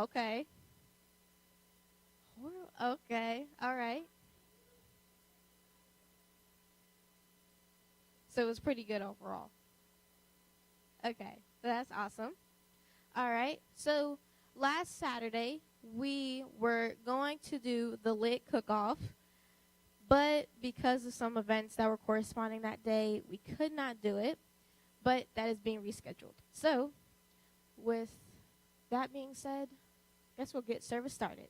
Okay. Okay. All right. So it was pretty good overall. Okay. That's awesome. All right. So last Saturday, we were going to do the lit cook-off, but because of some events that were corresponding that day, we could not do it, but that is being rescheduled. So with that being said, I guess we'll get service started.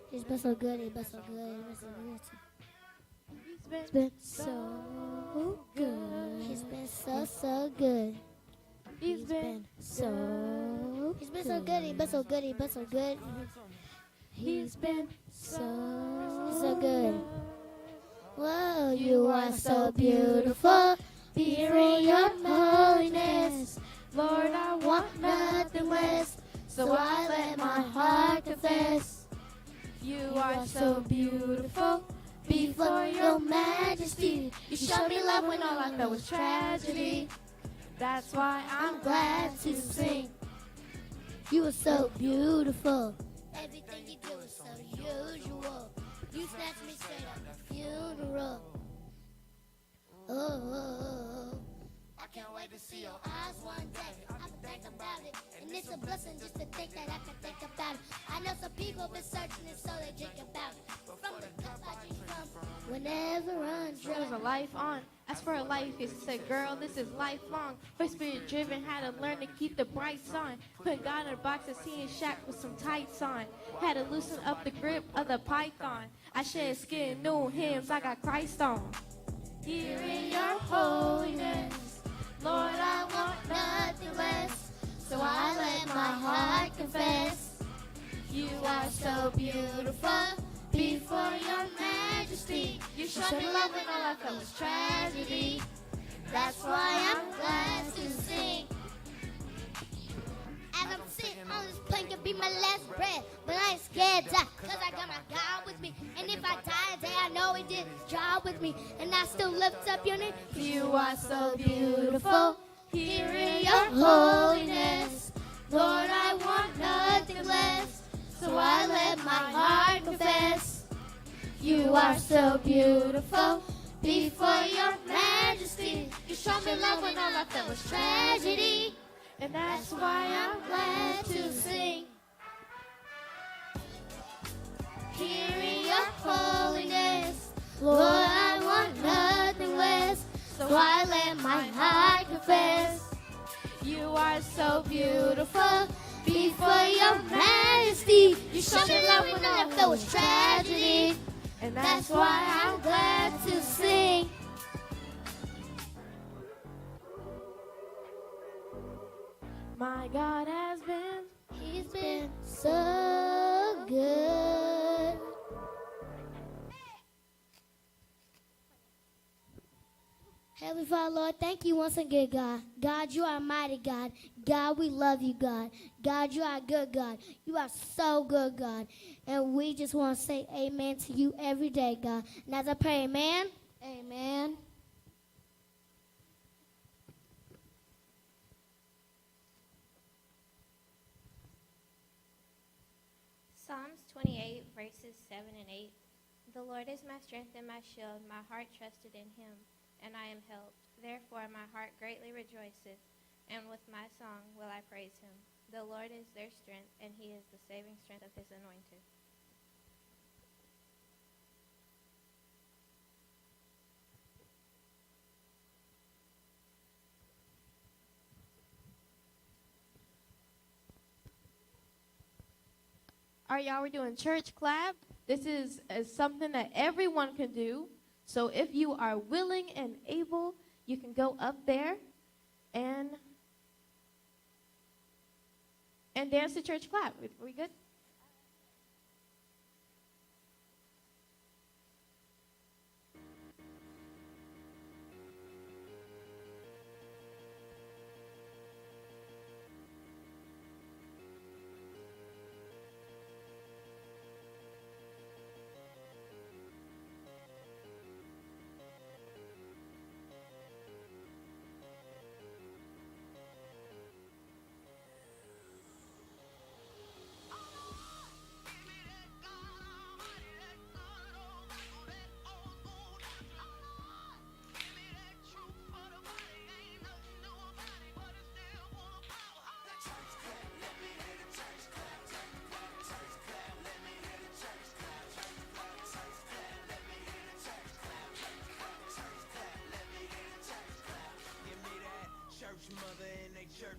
He's been so good, he's been so good, he's been so good. He's Been so good. He's been so good. He's been so. He's been so good. He's been so good. He's been so good. He's been So good. Whoa, you are so beautiful. Here in your holiness, Lord, I want nothing less. So I let my heart confess. You are so beautiful. Before your majesty, you showed me love when all I felt was tragedy. That's why I'm glad to sing. You were so beautiful. Everything you do is so usual. You snatched me straight out the funeral. Oh, I can't wait to see your eyes one day. I can think about it, and it's a blessing just to think that I can think about it. I know some people been searching it, so they drink about it. But from the cup I drink from, whenever I'm there was a drunk. life on. As for a life, he said, girl, this is lifelong. Holy Spirit driven, had to learn to keep the brights on. Put God in a box and see him shack with some tights on. Had to loosen up the grip of the python. I shed skin, new hymns, I got Christ on. Here in your holiness, Lord, I want Nothing less, so I let my heart confess. You are so beautiful. Before your majesty, you showed me love when all I felt was tragedy. That's why I'm glad to sing. As I'm sitting on this plane, could be my last breath, but I ain't scared to die, cause I got my God with me. And if I die today, I know he did his job with me, and I still lift up your name. You are so beautiful. Here in your holiness, Lord, I want nothing less, so I let my heart confess. You are so beautiful. Before your majesty, you showed me love when all I felt was tragedy. And that's Why I'm glad to sing. Here in your holiness, Lord, I want nothing less, so I let my heart confess. You are so Beautiful. Before your majesty, you showed me love when all I felt was tragedy. And That's why I'm glad to sing. my God has been. He's been so good. Heavenly Father, Lord, thank you once again, God. God, you are a mighty God. God, we love you, God. God, you are a good God. You are so good, God. And we just want to say amen to you every day, God. And as I pray, amen. Amen. Psalms 28, verses 7 and 8. The Lord is my strength and my shield. My heart trusted in him, and I am helped. Therefore my heart greatly rejoiceth, and with my song will I praise him. The Lord is their strength, and he is the saving strength of his anointed. All right, y'all, we're doing church clap. This is something that everyone can do. So if you are willing and able, you can go up there and dance the church clap. Are we good?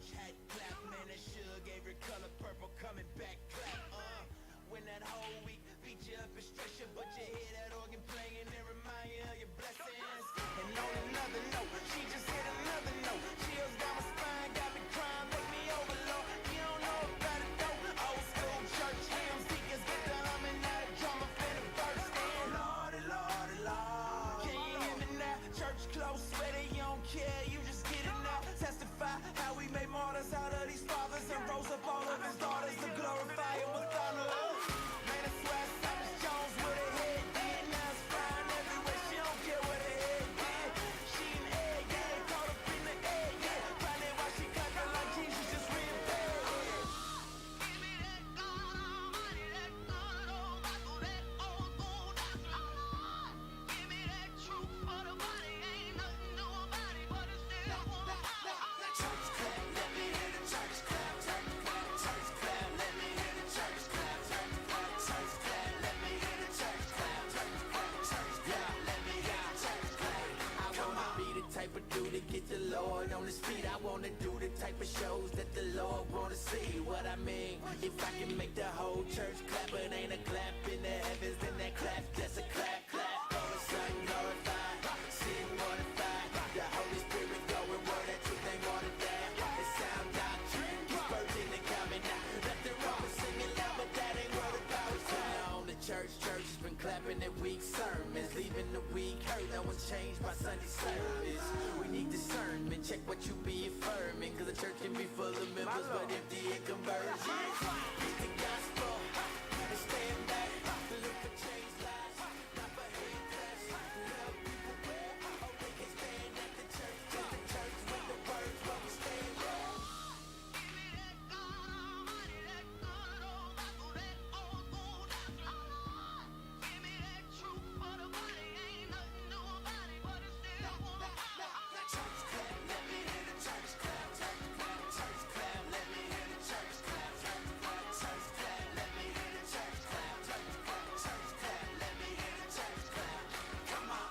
church hat clap, man, that sure gave her color purple coming back clap. When that whole week beat you up and stress you, but you hear that organ playing and remind you of your blessings. And on another note, she just hit another note. Chills down my spine, got me crying, make me overload. You don't know about it though. Old school church hymns, deacons get the humming, now the drummer finna burst in. Lordy, Lordy, Lord, can you hear me now? Church close, sweater, you don't care, you just get it now. Testify how we made martyrs out of these fathers and rose up all of his daughters to glorify him with honor. Man, I swear Silas Jones with her head did. Now it's flying everywhere, she don't care what her head did. She an egg, yeah, caught up in the egg, yeah. Finding why she clapping like Jesus just real bad. Give me that God Almighty, that good old Bible, that old school doctrine. Give me that truth for the body, ain't nothing new about it, but it's still warm. Church clap, let me hear the church clap, church clap, church clap, let me hear the church clap, church clap, church clap, let me hear the church clap, church clap, church clap, let me hear the church clap. I wanna be the type of dude to get the Lord on his feet. I wanna do the type of shows that the Lord wanna see. What I mean, if I can make the whole church clap, it ain't a clap in the heavens, then that clap, just a clap, clap. All the sun glorified, sin mortified, the Holy Spirit going word that truth ain't watered down. The sound doctrine keeps birthing and coming out. Nothing wrong with singing loud, but that ain't what the power's on. The church has been clapping at weak sermons, leaving the weak hurt. No one's changed by Sunday service. We need discernment, check what you be affirming, cause the church can be full of members but empty in conversion. Preach the gospel and stand back. Look for change lives, not for hate class. Love people well, oh they can stand at the church. Cause the church with the words where we stand at. Give me that God Almighty, that good old Bible, that old school doctrine. Give me that truth for the body, ain't nothing new about it, but it's still warm. Church clap, let me hear the church clap, church clap, church clap, let me hear the church clap, church clap, church clap, let me hear the church clap, church clap, church clap, let me hear the church clap. Come on.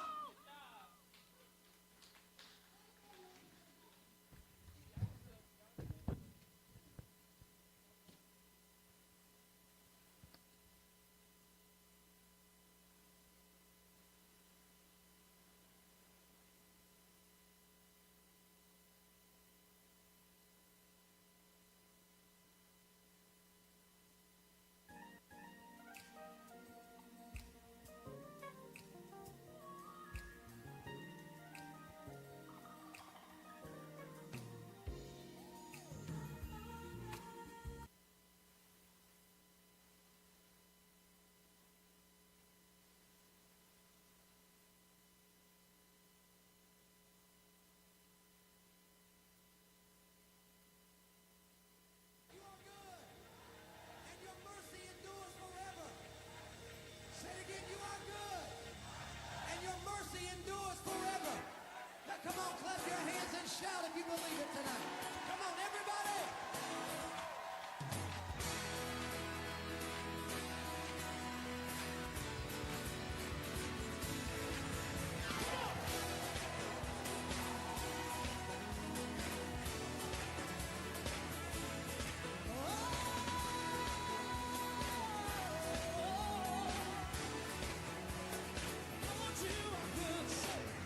Come on, clap your hands and shout if you believe it tonight. Come on, everybody.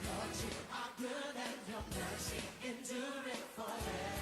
Lord, you are good and your mercy endureth forever.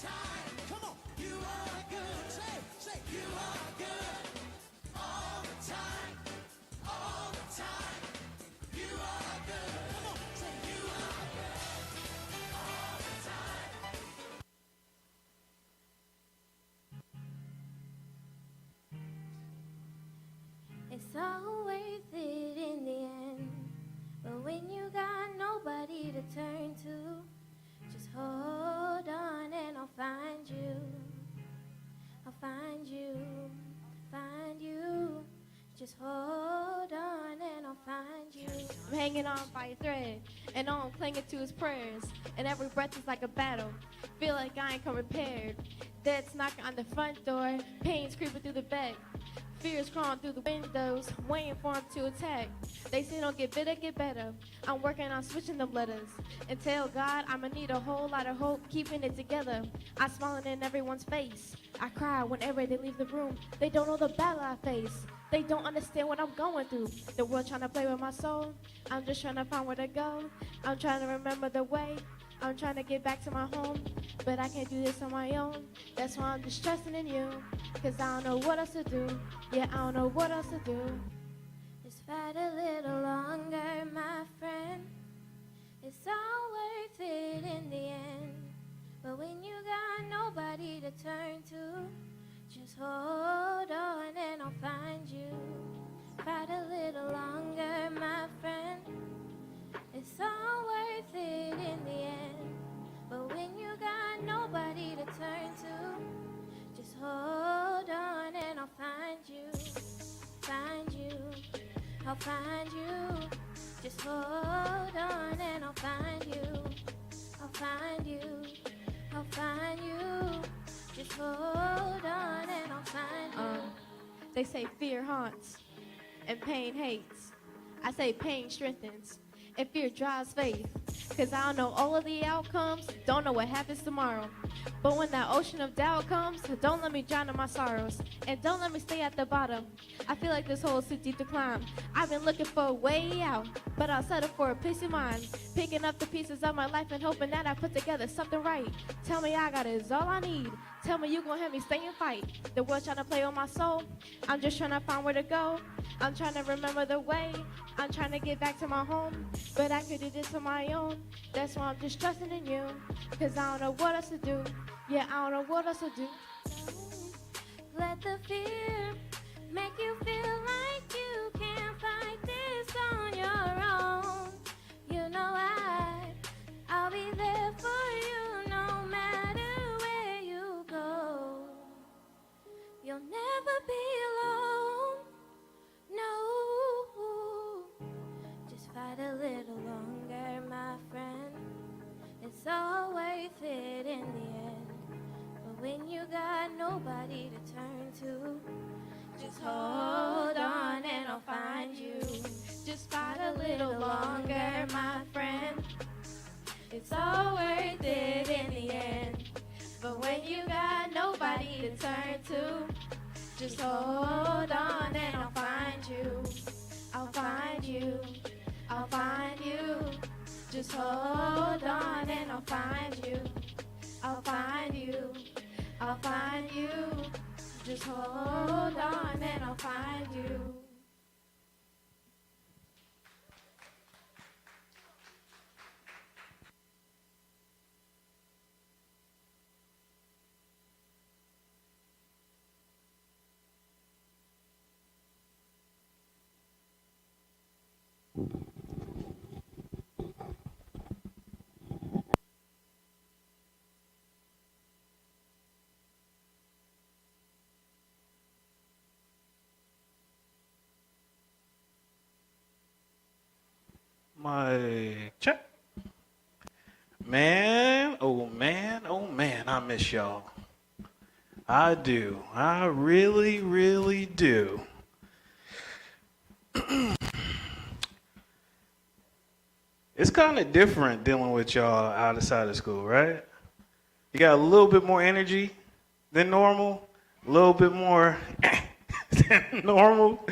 time. Come on, you are good. Say, you are good. All the time, all the time. You are good. Come on, say you are good. All the time. It's all worth it in the end. But when you got nobody to turn to, just hold on and I'll find you. I'll find you, find you. Just hold on and I'll find you. I'm hanging on by a thread, and all I'm clinging to is prayers. And every breath is like a battle. Feel like I ain't come prepared. Death's knocking on the front door, pain's creeping through the bed. Fears crawling through the windows, waiting for them to attack. They say don't get bitter, get better. I'm working on switching them letters. And tell God I'ma need a whole lot of hope, keeping it together. I'm smiling in everyone's face. I cry whenever they leave the room. They don't know the battle I face. They don't understand what I'm going through. The world trying to play with my soul. I'm just trying to find where to go. I'm trying to remember the way. I'm trying to get back to my home, but I can't do this on my own. That's why I'm just trusting in you, cause I don't know what else to do. Yeah, I don't know what else to do. Just fight a little longer, my friend. It's all worth it in the end. But when you got nobody to turn to, just hold on and I'll find you. Fight a little longer, my friend. It's all worth it in the end. But when you got nobody to turn to, just hold on and I'll find you. Find you, I'll find you. Just hold on and I'll find you. I'll find you, I'll find you. Just hold on and I'll find you. They say fear haunts and pain hates. I say pain strengthens and fear drives faith. Cause I don't know all of the outcomes, don't know what happens tomorrow. But when that ocean of doubt comes, don't let me drown in my sorrows. And don't let me stay at the bottom. I feel like this hole is too deep to climb. I've been looking for a way out, but I'll settle for a peace of mind. Picking up the pieces of my life and hoping that I put together something right. Tell me I got it is all I need. Tell me you gon' help me stay and fight. The world's trying to play on my soul. I'm just trying to find where to go. I'm trying to remember the way. I'm trying to get back to my home, but I could do this on my own. That's why I'm just trusting in you, cause I don't know what else to do. Yeah, I don't know what else to do. Let the fear make you feel like you can't fight this on your own. You know I'll be there for you no matter where you go. You'll never be alone, no. Just fight a little longer, my friend. It's all worth it in the end. But when you got nobody to turn to, just hold on and I'll find you. Just fight a little longer, my friend. It's all worth it in the end. But when you got nobody to turn to, just hold on and I'll find you. I'll find you. I'll find you. Just hold on and I'll find you. I'll find you. I'll find you. Just hold on and I'll find you. My check. Man, oh man, I miss y'all. I do. I really, really do. It's kind of different dealing with y'all outside of school, right? You got a little bit more energy than normal, a little bit more than normal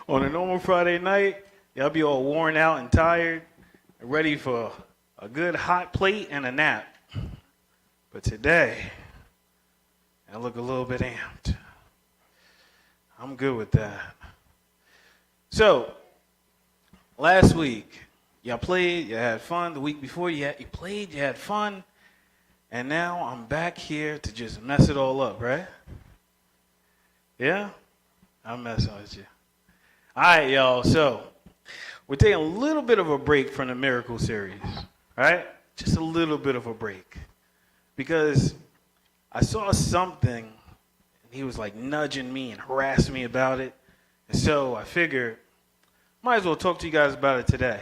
on a normal Friday night. Y'all be all worn out and tired, ready for a good hot plate and a nap. But today, I look a little bit amped. I'm good with that. So, last week, y'all played, you had fun. The week before, you played, you had fun. And now I'm back here to just mess it all up, right? Yeah? I'm messing with you. All right, y'all. So, we're taking a little bit of a break from the Miracle series, right? Just a little bit of a break. Because I saw something, and he was like nudging me and harassing me about it. And so I figured, might as well talk to you guys about it today.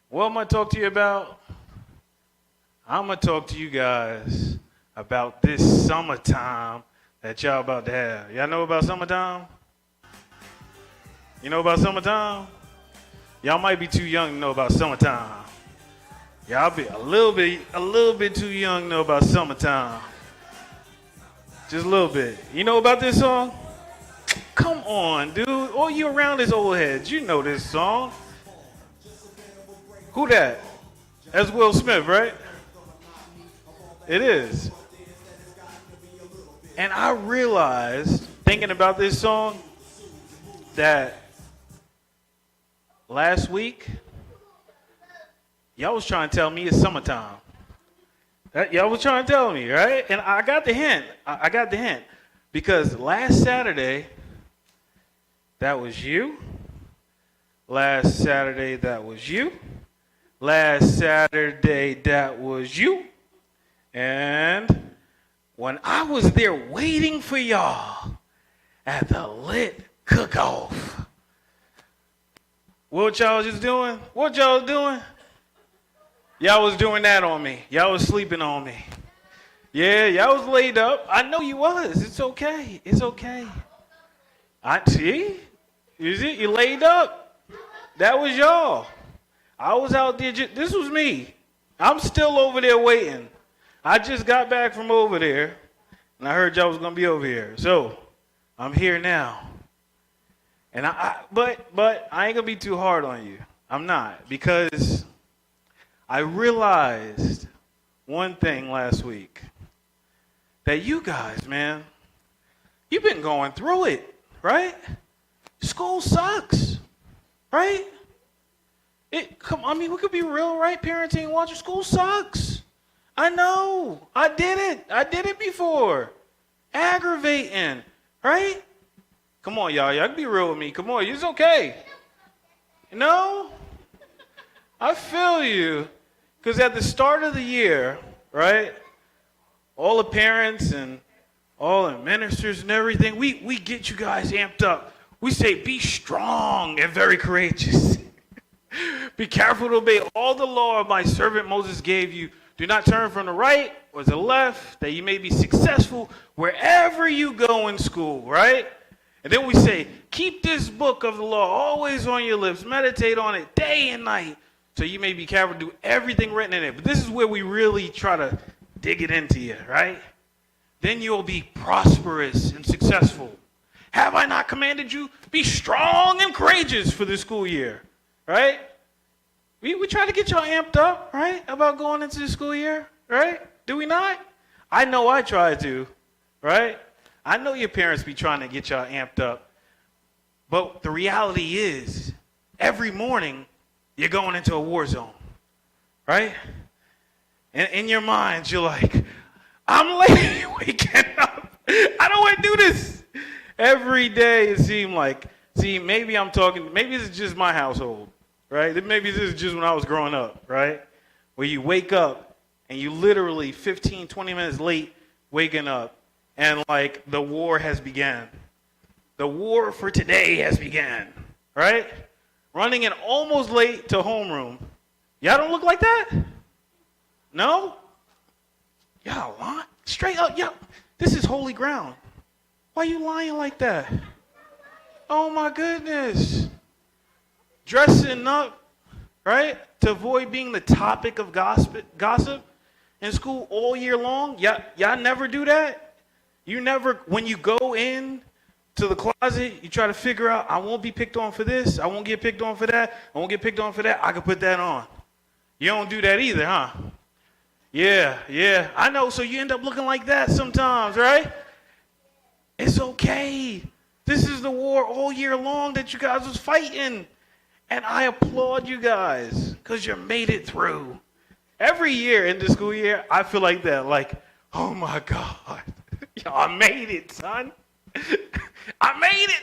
What am I talk to you about? I'm going to talk to you guys about this summertime that y'all about to have. Y'all know about summertime? You know about summertime? Y'all might be too young to know about summertime. Y'all be a little bit too young to know about summertime. Just a little bit. You know about this song? Come on, dude. All you around is old heads. You know this song. Who that? That's Will Smith, right? It is. And I realized, thinking about this song, that last week, y'all was trying to tell me it's summertime. Y'all was trying to tell me, right? And I got the hint. I got the hint. Because last Saturday, that was you. Last Saturday, that was you. Last Saturday, that was you. And when I was there waiting for y'all at the lit cook-off, what y'all just doing? What y'all was doing? Y'all was doing that on me. Y'all was sleeping on me. Yeah, y'all was laid up. I know you was. It's okay. It's okay. I see. Is it? You laid up. That was y'all. I was out there. This was me. I'm still over there waiting. I just got back from over there, and I heard y'all was gonna be over here. So I'm here now. And but I ain't gonna be too hard on you. I'm not, because I realized one thing last week, that you guys, man, you've been going through it, right? School sucks, right? I mean, we could be real, right? Parenting, watching school sucks. I know. I did it. I did it before. Aggravating, right? Come on, y'all. Y'all can be real with me. Come on. It's okay. You know? I feel you. Because at the start of the year, right, all the parents and all the ministers and everything, we get you guys amped up. We say, be strong and very courageous. Be careful to obey all the law my servant Moses gave you. Do not turn from the right or the left, that you may be successful wherever you go in school, right? And then we say, keep this book of the law always on your lips. Meditate on it day and night, so you may be careful to do everything written in it. But this is where we really try to dig it into you, right? Then you'll be prosperous and successful. Have I not commanded you? Be strong and courageous for the school year, right? We try to get y'all amped up, right, about going into the school year, right? Do we not? I know I try to, right? I know your parents be trying to get y'all amped up. But the reality is, every morning, you're going into a war zone, right? And in your minds, you're like, I'm late waking up. I don't want to do this. Every day it seemed like, maybe this is just my household, right? Maybe this is just when I was growing up, right? Where you wake up and you literally 15, 20 minutes late waking up, and like the war has begun. The war for today has begun, right? Running in almost late to homeroom. Y'all don't look like that? No? Y'all lying? Straight up, y'all. This is holy ground. Why you lying like that? Oh my goodness. Dressing up, right? To avoid being the topic of gossip in school all year long. Y'all never do that? You never, when you go in to the closet, you try to figure out, I won't be picked on for this. I won't get picked on for that. I won't get picked on for that. I can put that on. You don't do that either, huh? Yeah. I know, so you end up looking like that sometimes, right? It's okay. This is the war all year long that you guys was fighting. And I applaud you guys because you made it through. Every year in the school year, I feel like that. Like, oh my God. Yo, I made it, son. I made it.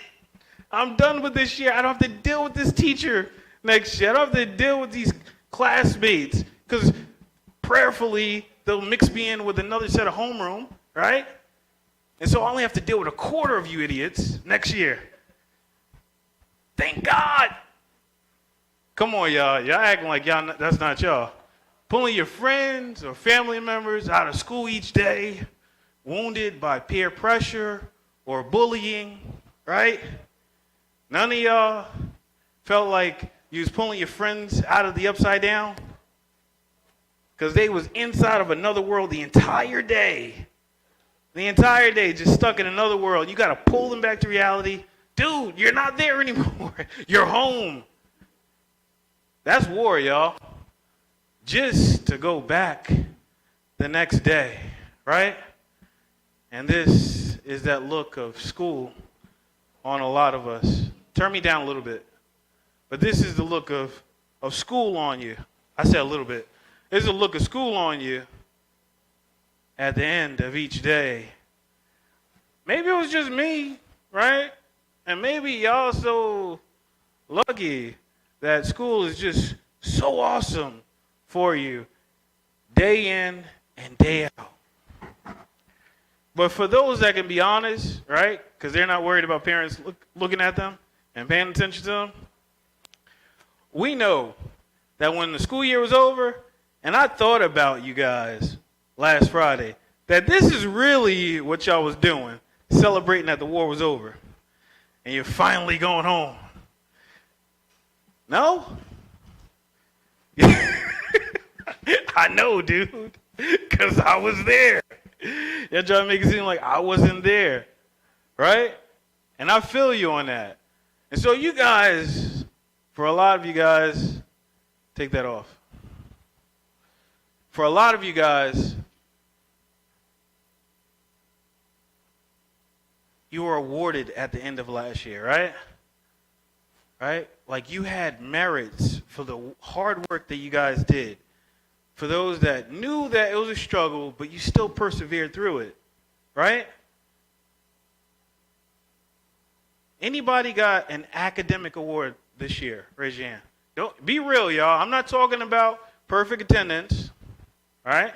I'm done with this year. I don't have to deal with this teacher next year. I don't have to deal with these classmates because prayerfully they'll mix me in with another set of homeroom, right? And so I only have to deal with a quarter of you idiots next year. Thank God. Come on, y'all. Y'all acting like y'all that's not y'all. Pulling your friends or family members out of school each day, wounded by peer pressure or bullying, right? None of y'all felt like you was pulling your friends out of the upside down because they was inside of another world the entire day. The entire day just stuck in another world. You got to pull them back to reality. Dude, you're not there anymore. You're home. That's war, y'all. Just to go back the next day, right? And this is that look of school on a lot of us. Turn me down a little bit. But this is the look of school on you. I said a little bit. This is a look of school on you at the end of each day. Maybe it was just me, right? And maybe y'all so lucky that school is just so awesome for you day in and day out. But for those that can be honest, right, because they're not worried about parents looking at them and paying attention to them, we know that when the school year was over, and I thought about you guys last Friday, that this is really what y'all was doing, celebrating that the war was over, and you're finally going home. No? I know, dude, because I was there. Y'all trying to make it seem like I wasn't there, right? And I feel you on that. And so you guys, for a lot of you guys, take that off. For a lot of you guys, you were awarded at the end of last year, right? Right? Like you had merits for the hard work that you guys did. For those that knew that it was a struggle, but you still persevered through it, right? Anybody got an academic award this year? Raise your hand. Don't be real, y'all. I'm not talking about perfect attendance, right?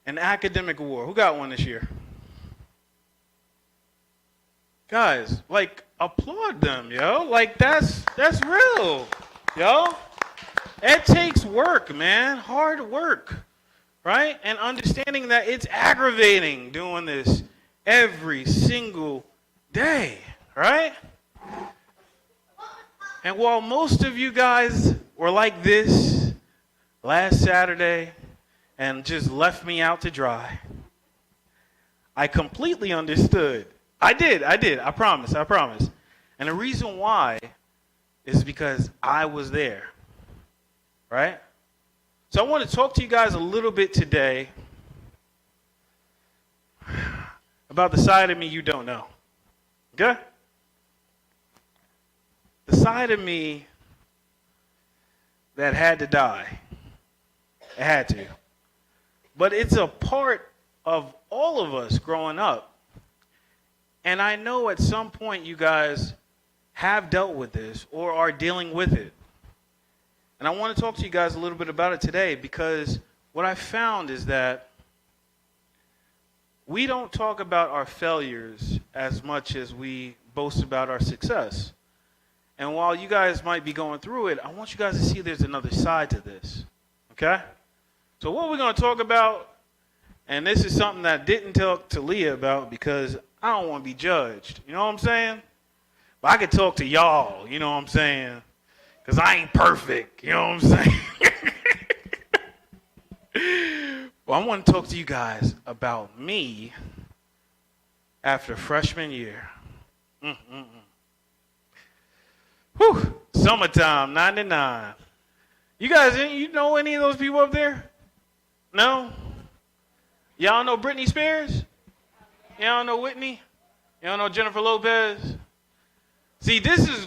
An academic award. Who got one this year? Guys, like applaud them, yo. Like that's real, yo. It takes work, man. Hard work, right? And understanding that it's aggravating doing this every single day, right? And while most of you guys were like this last Saturday and just left me out to dry, I completely understood. I did. I promise. And the reason why is because I was there. Right? So I want to talk to you guys a little bit today about the side of me you don't know. Okay? The side of me that had to die. It had to. But it's a part of all of us growing up. And I know at some point you guys have dealt with this or are dealing with it. And I want to talk to you guys a little bit about it today because what I found is that we don't talk about our failures as much as we boast about our success. And while you guys might be going through it, I want you guys to see there's another side to this. Okay? So what we're going to talk about, and this is something that I didn't talk to Leah about because I don't want to be judged. You know what I'm saying? But I could talk to y'all, you know what I'm saying? Because I ain't perfect, you know what I'm saying? Well, I want to talk to you guys about me after freshman year. Whew, summertime, 99. You guys, you know any of those people up there? No? Y'all know Britney Spears? Y'all know Whitney? Y'all know Jennifer Lopez? See, this is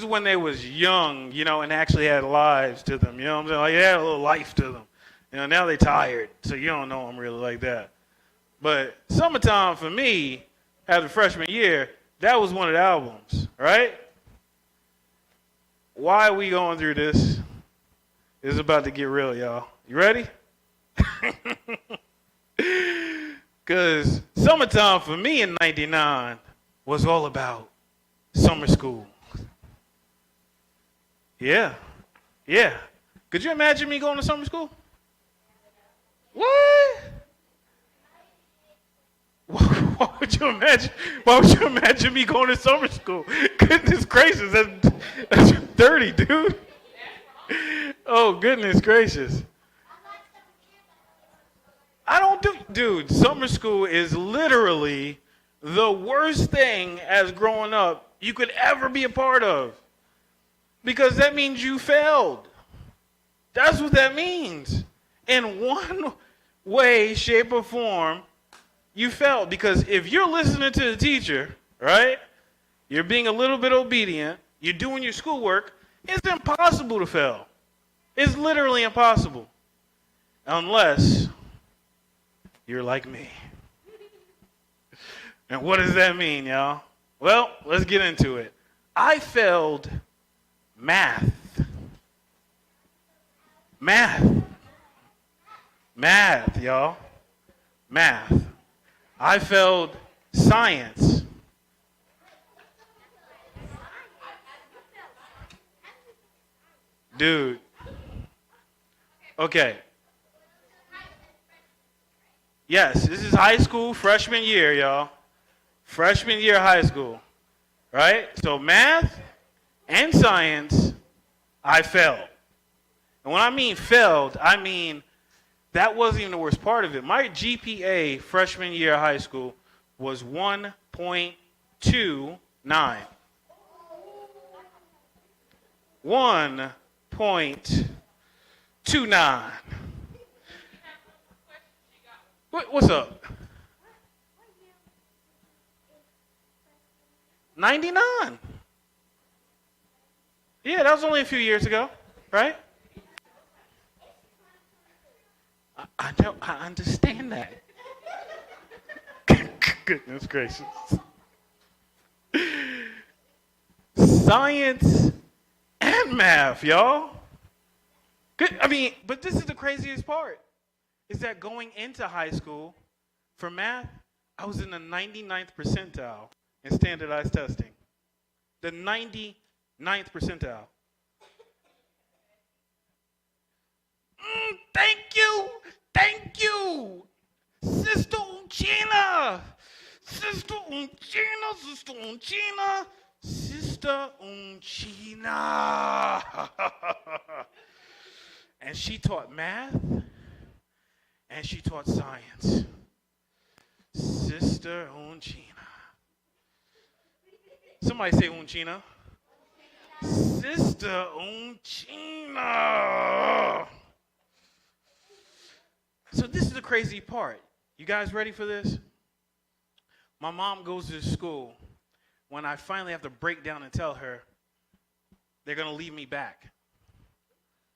when they was young, and actually had lives to them. You know what I'm saying? Like, they had a little life to them. Now they tired, so you don't know them really like that. But Summertime, for me, after freshman year, that was one of the albums, right? Why are we going through this? It's about to get real, y'all. You ready? Because Summertime, for me in 99, was all about summer school. Yeah. Could you imagine me going to summer school? What? Why would you imagine me going to summer school? Goodness gracious, that's dirty, dude. Oh, goodness gracious. Dude, summer school is literally the worst thing as growing up you could ever be a part of. Because that means you failed. That's what that means. In one way, shape, or form, you failed. Because if you're listening to the teacher, right, you're being a little bit obedient, you're doing your schoolwork, it's impossible to fail. It's literally impossible. Unless you're like me. And what does that mean, y'all? Well, let's get into it. I failed math. Math, y'all. Math. I failed science. Dude. Okay. Yes, this is high school, freshman year, y'all. Freshman year high school. Right? So math and science, I failed. And when I mean failed, I mean that wasn't even the worst part of it. My GPA freshman year of high school was 1.29. 1.29. What's up? 99. Yeah, that was only a few years ago, right? I understand that. Goodness gracious. Science and math, y'all. Good. But this is the craziest part. Is that going into high school, for math, I was in the 99th percentile in standardized testing. The 99th percentile. Thank you, Sister Unchina. Sister Unchina. And she taught math. And she taught science. Sister Unchina. Somebody say Unchina. Sister Unchina. So this is the crazy part. You guys ready for this? My mom goes to school when I finally have to break down and tell her they're going to leave me back.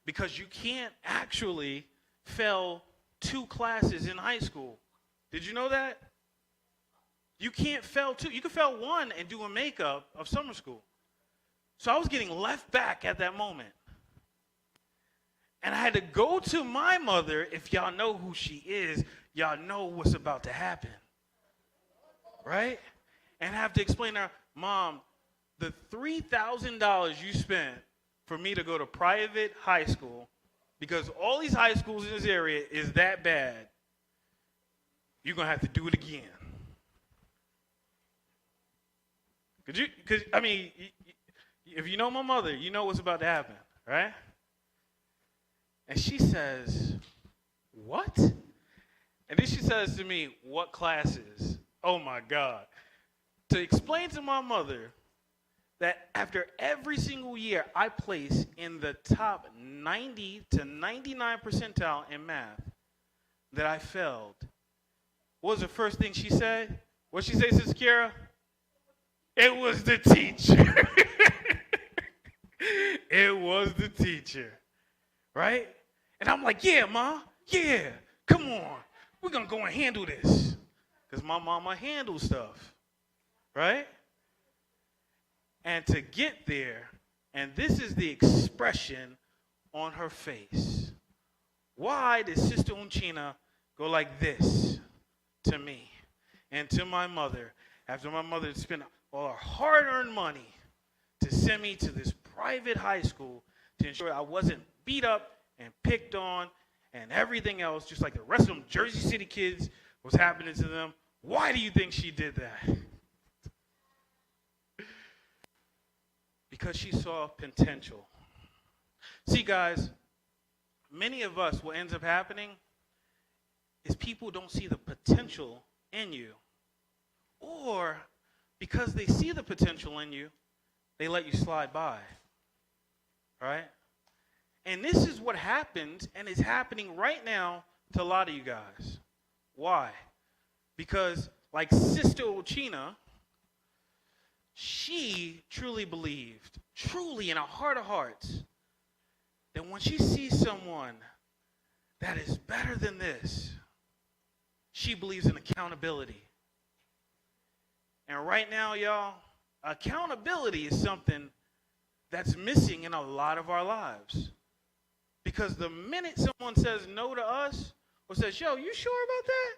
Because you can't actually fail 2 classes in high school. Did you know that? You can't fail 2. You can fail 1 and do a makeup of summer school. So I was getting left back at that moment. And I had to go to my mother. If y'all know who she is, y'all know what's about to happen. Right? And I have to explain to her, Mom, the $3,000 you spent for me to go to private high school, because all these high schools in this area is that bad, you're going to have to do it again. If you know my mother, you know what's about to happen, right? And she says, what? And then she says to me, what classes? Oh my God. To explain to my mother that after every single year I place in the top 90 to 99 percentile in math, that I failed, what was the first thing she said? What did she say, Sister Kiara? It was the teacher. It was the teacher, right? And I'm like, yeah, Ma, yeah, come on. We're going to go and handle this. Because my mama handles stuff, right? And to get there, and this is the expression on her face. Why did Sister Unchina go like this to me and to my mother after my mother had spent all her hard-earned money to send me to this private high school to ensure I wasn't beat up and picked on and everything else, just like the rest of them Jersey City kids was happening to them? Why do you think she did that? Because she saw potential. See, guys, many of us, what ends up happening is people don't see the potential in you. Or because they see the potential in you, they let you slide by. Right? And this is what happens and is happening right now to a lot of you guys. Why? Because like Sister Ochina, she truly believed, truly in her heart of hearts, that when she sees someone that is better than this, she believes in accountability. And right now, y'all, accountability is something that's missing in a lot of our lives. Because the minute someone says no to us or says, yo, you sure about that?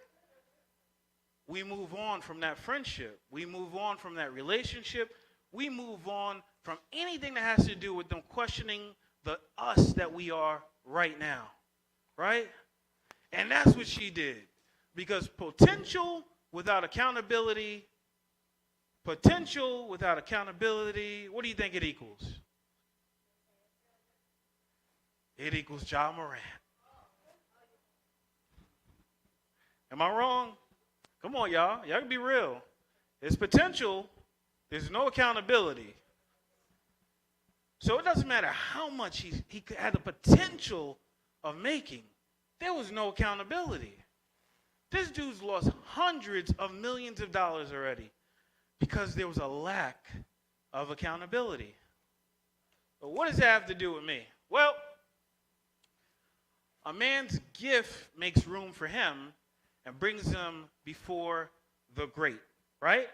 We move on from that friendship. We move on from that relationship. We move on from anything that has to do with them questioning the us that we are right now. Right? And that's what she did. Because potential without accountability, what do you think it equals? It equals Ja Morant. Am I wrong? Come on, y'all. Y'all can be real. There's potential. There's no accountability. So it doesn't matter how much he had the potential of making. There was no accountability. This dude's lost hundreds of millions of dollars already because there was a lack of accountability. But what does that have to do with me? Well, a man's gift makes room for him and brings him before the great, right?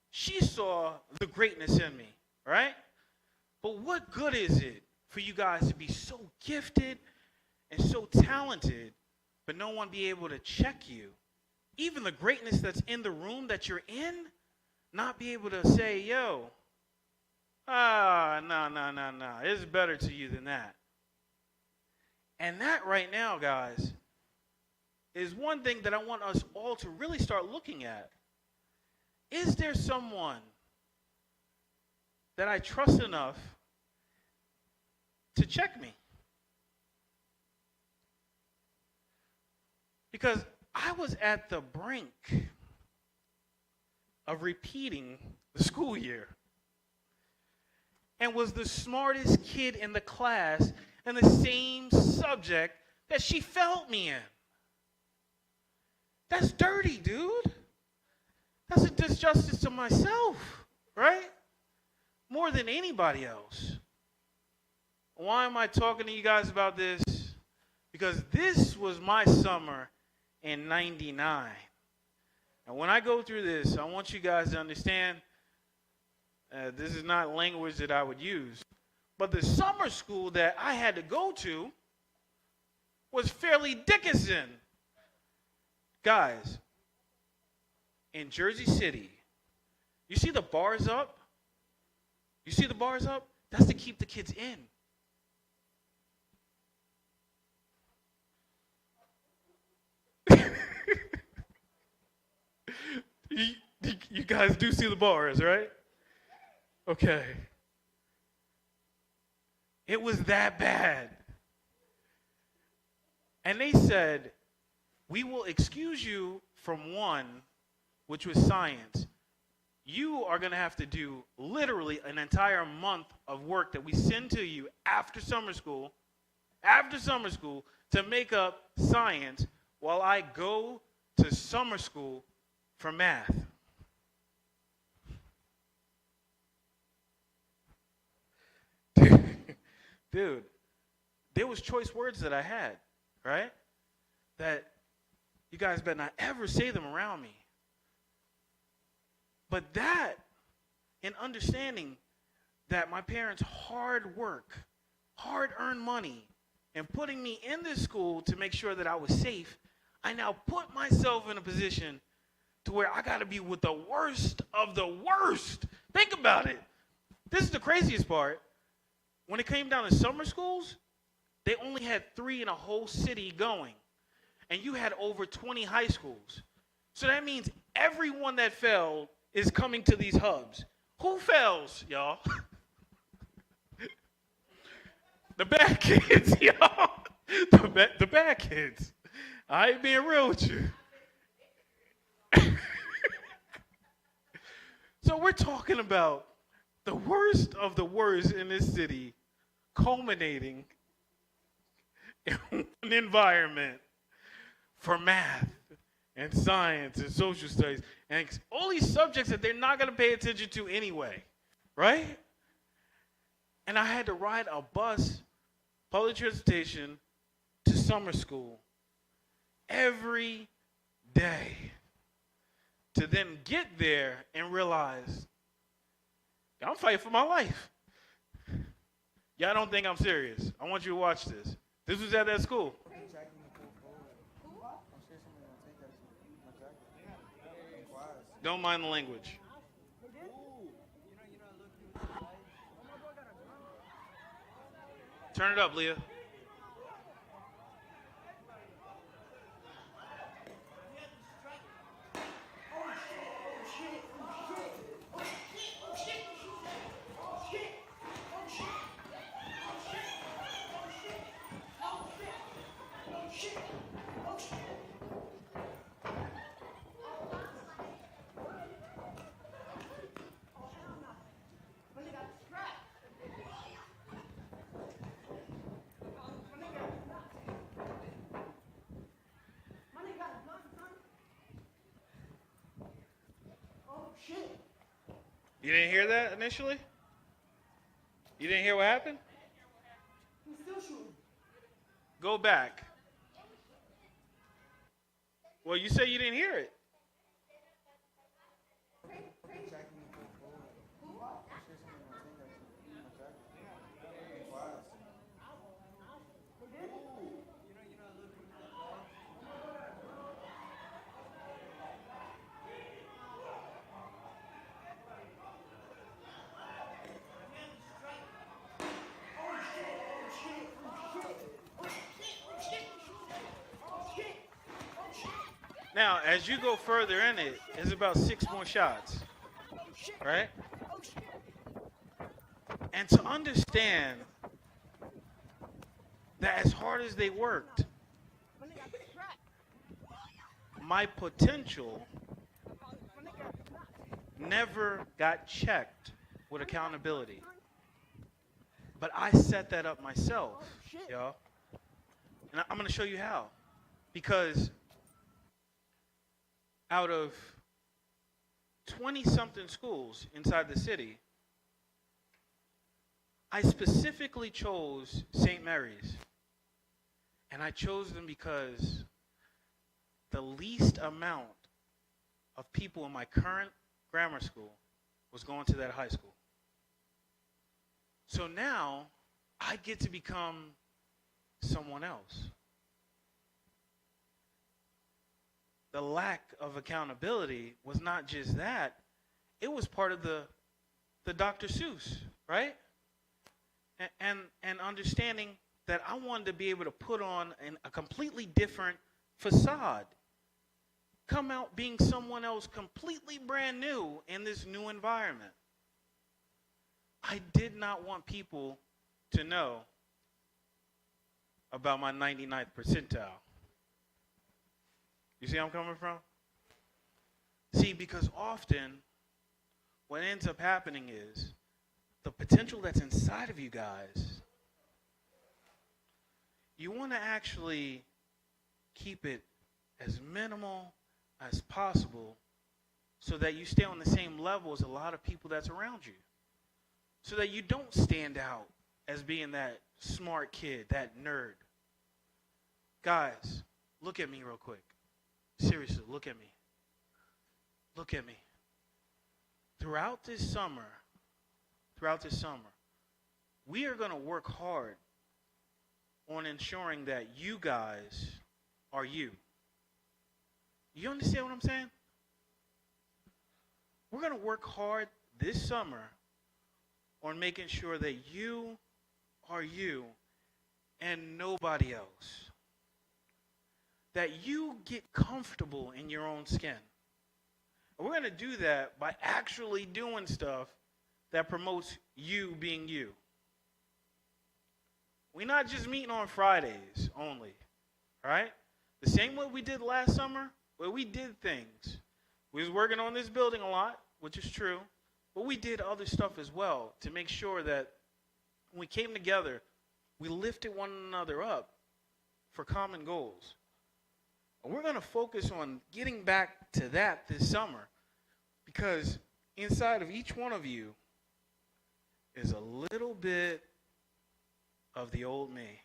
She saw the greatness in me, right? But what good is it for you guys to be so gifted and so talented, but no one be able to check you? Even the greatness that's in the room that you're in, not be able to say, yo, no, it's better to you than that. And that right now, guys, is one thing that I want us all to really start looking at. Is there someone that I trust enough to check me? Because I was at the brink of repeating the school year and was the smartest kid in the class in the same subject that she failed me in. That's dirty, dude. That's a disjustice to myself, right? More than anybody else. Why am I talking to you guys about this? Because this was my summer in '99. And when I go through this, I want you guys to understand this is not language that I would use. But the summer school that I had to go to was Fairleigh Dickinson. Guys, in Jersey City, you see the bars up? You see the bars up? That's to keep the kids in. You guys do see the bars, right? Okay. It was that bad. And they said, we will excuse you from one, which was science. You are going to have to do literally an entire month of work that we send to you after summer school, to make up science, while I go to summer school for math. Dude, there was choice words that I had, right? That you guys better not ever say them around me. But that, in understanding that my parents' hard work, hard-earned money, and putting me in this school to make sure that I was safe, I now put myself in a position to where I got to be with the worst of the worst. Think about it. This is the craziest part. When it came down to summer schools, they only had 3 in a whole city going. And you had over 20 high schools. So that means everyone that failed is coming to these hubs. Who fails, y'all? The bad kids, y'all. The bad kids. I ain't being real with you. So we're talking about the worst of the worst in this city culminating in an environment for math and science and social studies and all these subjects that they're not going to pay attention to anyway, right? And I had to ride a bus, public transportation, to summer school every day to then get there and realize I'm fighting for my life. Y'all don't think I'm serious. I want you to watch this. This was at that school. Don't mind the language. Turn it up, Leah. You didn't hear that initially? You didn't hear what happened? He's still shooting. Go back. Well, you say you didn't hear it. Now, as you go further in it, it's about 6 more shots, right? And to understand that as hard as they worked, my potential never got checked with accountability. But I set that up myself, y'all. And I'm going to show you how. Because out of 20-something schools inside the city, I specifically chose St. Mary's. And I chose them because the least amount of people in my current grammar school was going to that high school. So now I get to become someone else. The lack of accountability was not just that, it was part of the Dr. Seuss, right? And understanding that I wanted to be able to put on a completely different facade. Come out being someone else completely brand new in this new environment. I did not want people to know about my 99th percentile. You see where I'm coming from? See, because often what ends up happening is the potential that's inside of you guys, you want to actually keep it as minimal as possible so that you stay on the same level as a lot of people that's around you. So that you don't stand out as being that smart kid, that nerd. Guys, look at me real quick. Seriously, look at me. Look at me. Throughout this summer, we are going to work hard on ensuring that you guys are you. You understand what I'm saying? We're going to work hard this summer on making sure that you are you and nobody else. That you get comfortable in your own skin. And we're going to do that by actually doing stuff that promotes you being you. We're not just meeting on Fridays only, right? The same way we did last summer, where we did things. We was working on this building a lot, which is true, but we did other stuff as well to make sure that when we came together, we lifted one another up for common goals. And we're going to focus on getting back to that this summer because inside of each one of you is a little bit of the old me.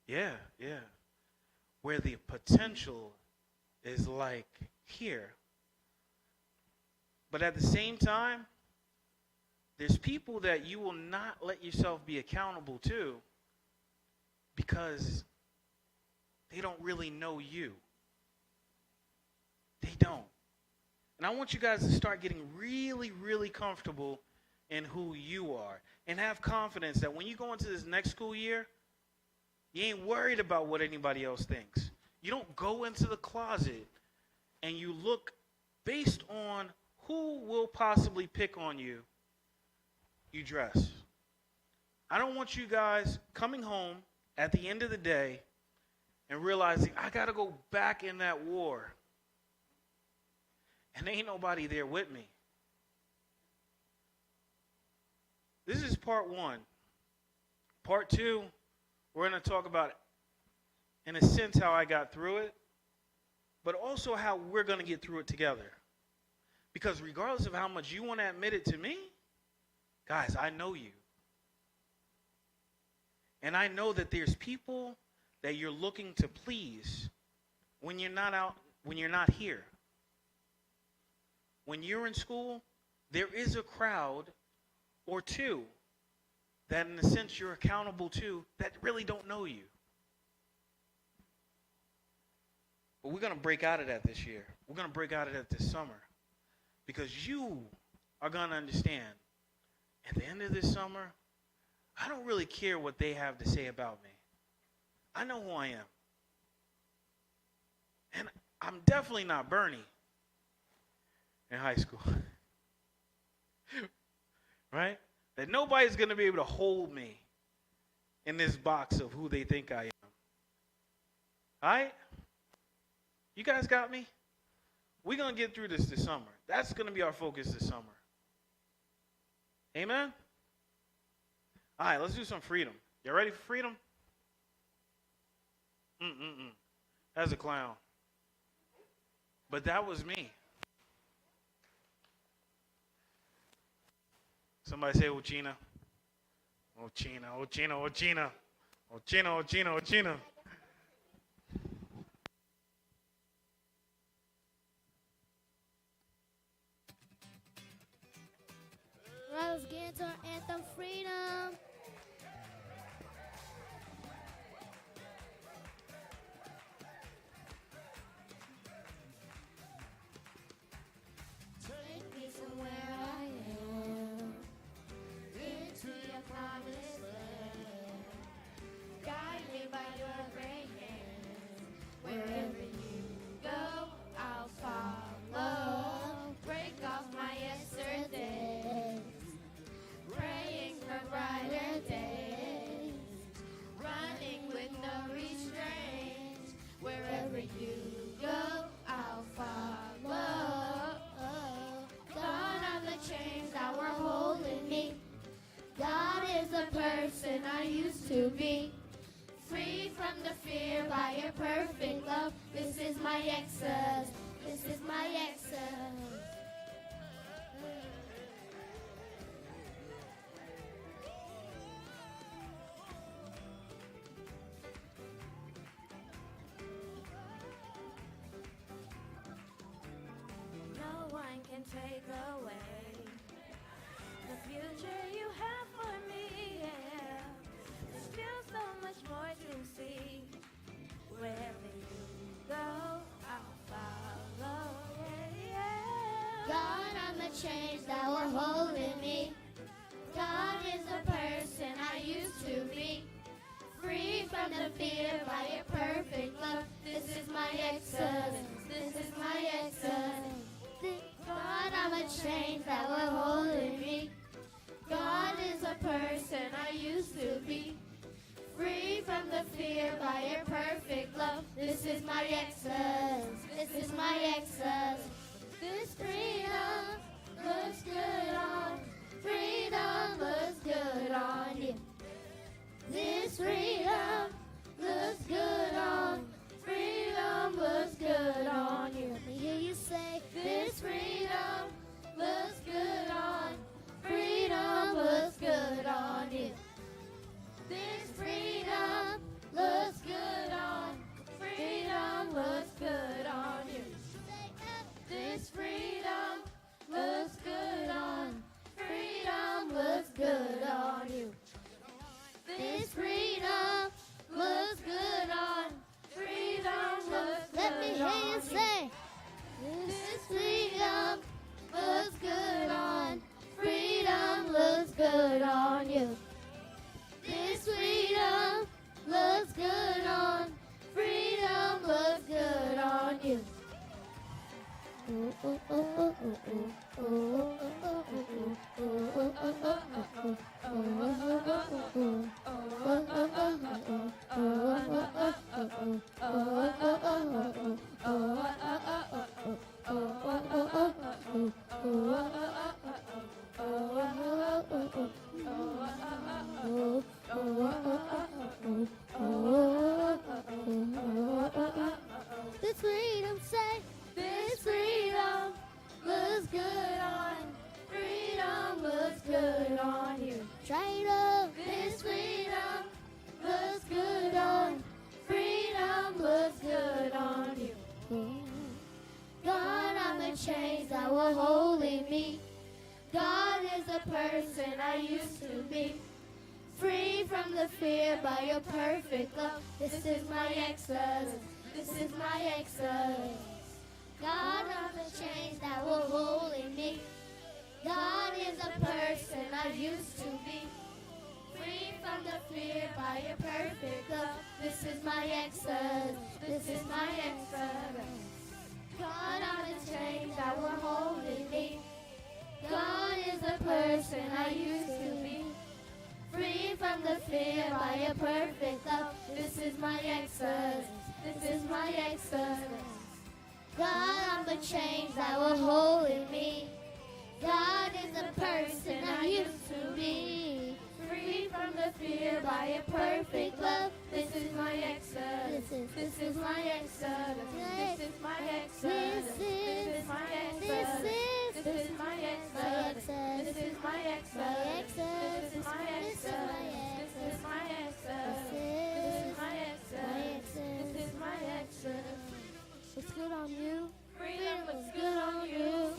Yeah. Where the potential is like here. But at the same time, there's people that you will not let yourself be accountable to because they don't really know you. They don't. And I want you guys to start getting really, really comfortable in who you are. And have confidence that when you go into this next school year, you ain't worried about what anybody else thinks. You don't go into the closet and you look based on who will possibly pick on you. You dress. I don't want you guys coming home at the end of the day and realizing I got to go back in that war. And ain't nobody there with me. This is part one. Part two, we're going to talk about, in a sense, how I got through it, but also how we're going to get through it together. Because regardless of how much you want to admit it to me, guys, I know you. And I know that there's people that you're looking to please when you're not out, when you're not here. When you're in school, there is a crowd or two that in a sense you're accountable to that really don't know you. But we're going to break out of that this year. We're going to break out of that this summer. Because you are going to understand, at the end of this summer, I don't really care what they have to say about me. I know who I am. And I'm definitely not Bernie in high school. Right? That nobody's going to be able to hold me in this box of who they think I am. All right? You guys got me? We're going to get through this summer. That's going to be our focus this summer. Amen? All right, let's do some freedom. You ready for freedom? That's a clown. But that was me. Somebody say Ochina. Ochina, Ochina, Ochina. Ochina, Ochina, Ochina. Let's get into our anthem, freedom. Take me from where I am into your promised land. Guide me by your great hand. Wherever you go, I'll follow. Break off my yesterdays. Praying for brighter days, running with no restraints. Wherever you go, I'll follow. Gone are the chains that were holding me. God is the person I used to be. Free from the fear by your perfect love. This is my exodus. This is my exodus. No one can take away the future you have for me. Yeah. There's still so much more to see. Wherever you go, I'll follow. Yeah, yeah. God, I'm the chains that were holding me. God is the person I used to be. Free from the fear by your perfect love. This is my exodus. This is my exodus. God, I'm the chains that were holding me. God is the person I used to be. Free from the fear by your perfect love. This is my exodus. This is my exodus. This freedom looks good on. Freedom looks good on you. This freedom looks good on. Freedom looks good on you. Let me hear you say, this freedom looks good on. Freedom looks good on you. This freedom looks good on. Freedom looks good on you. This freedom looks good on. Freedom looks good on you. This freedom looks good on. Freedom looks good on you. Let me hear you say, this freedom looks good on. Freedom looks good on you. This freedom looks good on. Freedom looks good on you. This freedom say, this freedom looks good on. Freedom looks good on you. Try it up. This freedom looks good on. Freedom looks good on you. God, I'm the chains that were holding me. God is the person I used to be. Free from the fear by your perfect love. This is my exodus. This is my exodus. God, I'm the chains that were holding me. God is the person I used to be. Free from the fear by your perfect love. This is my exodus. This is my exodus. God, I'm the chains that were holding me. God is the person I used to be. Free from the fear by your perfect love. This is my exodus. This is my exodus. God, I'm the chains that were holding me. God is the person I used to be. Free from the fear by your perfect love. This is my exodus. This is my exodus. This is my exodus. This is my exodus. This is my exodus. This is my exodus. This is my exodus. This is my exodus. This is my exodus. This is my exodus. Looks good on you. Freedom looks good on you.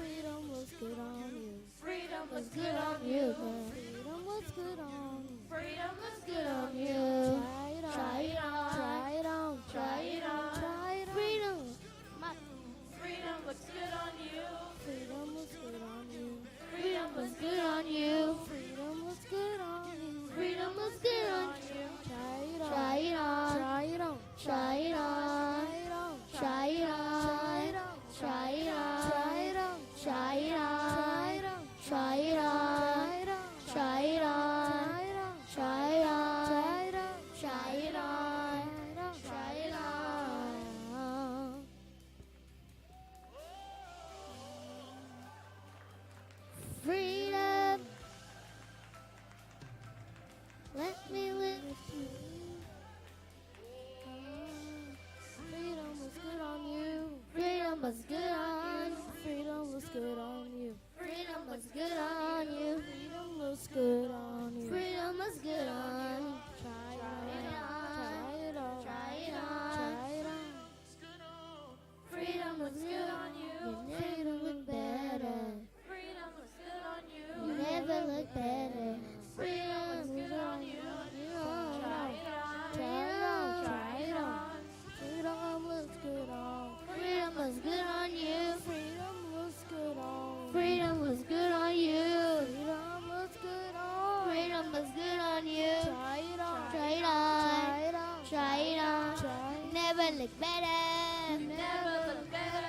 look better. You never look better.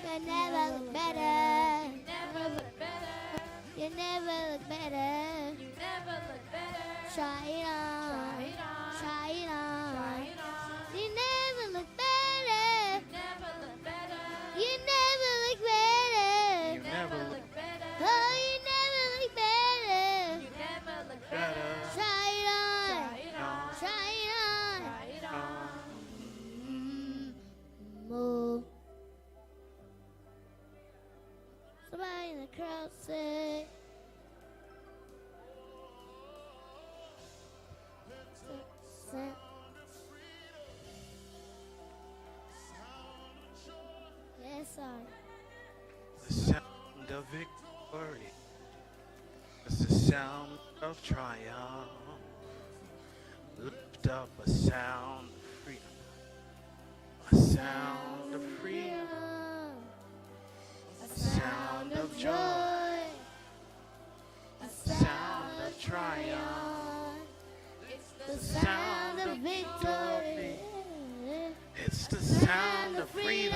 You never look better. You never look better. You never look better. You never look better. Try it on. Try it on. Try it on. Try it on. You never look better. You never look better. You never look better. You never look better. Oh, you never look better. You never look better. Try it on. Try it on. Try it on. Try it on. Move. Somebody in the crowd say. Yes, sir. The sound of victory. It's the sound of triumph. Lift up a sound of freedom. A sound of freedom. A sound of joy. A sound of triumph. The sound of victory. It's the sound of freedom.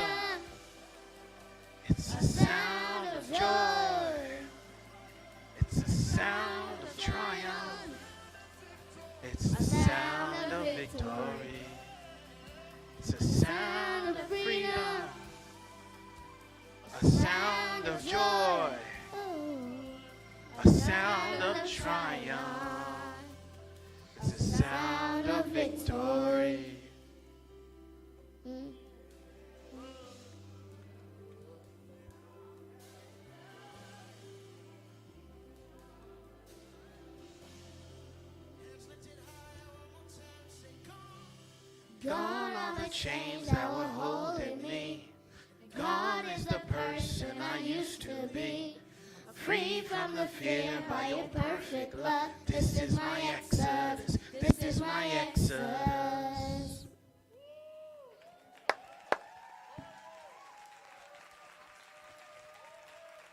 It's the sound of joy. It's the sound of triumph. It's the sound of victory. It's the sound of freedom. A sound of joy. A sound of triumph. It's the sound of victory. Gone are the chains that were holding me. Gone is the person I used to be. Free from the fear by your perfect love. This is my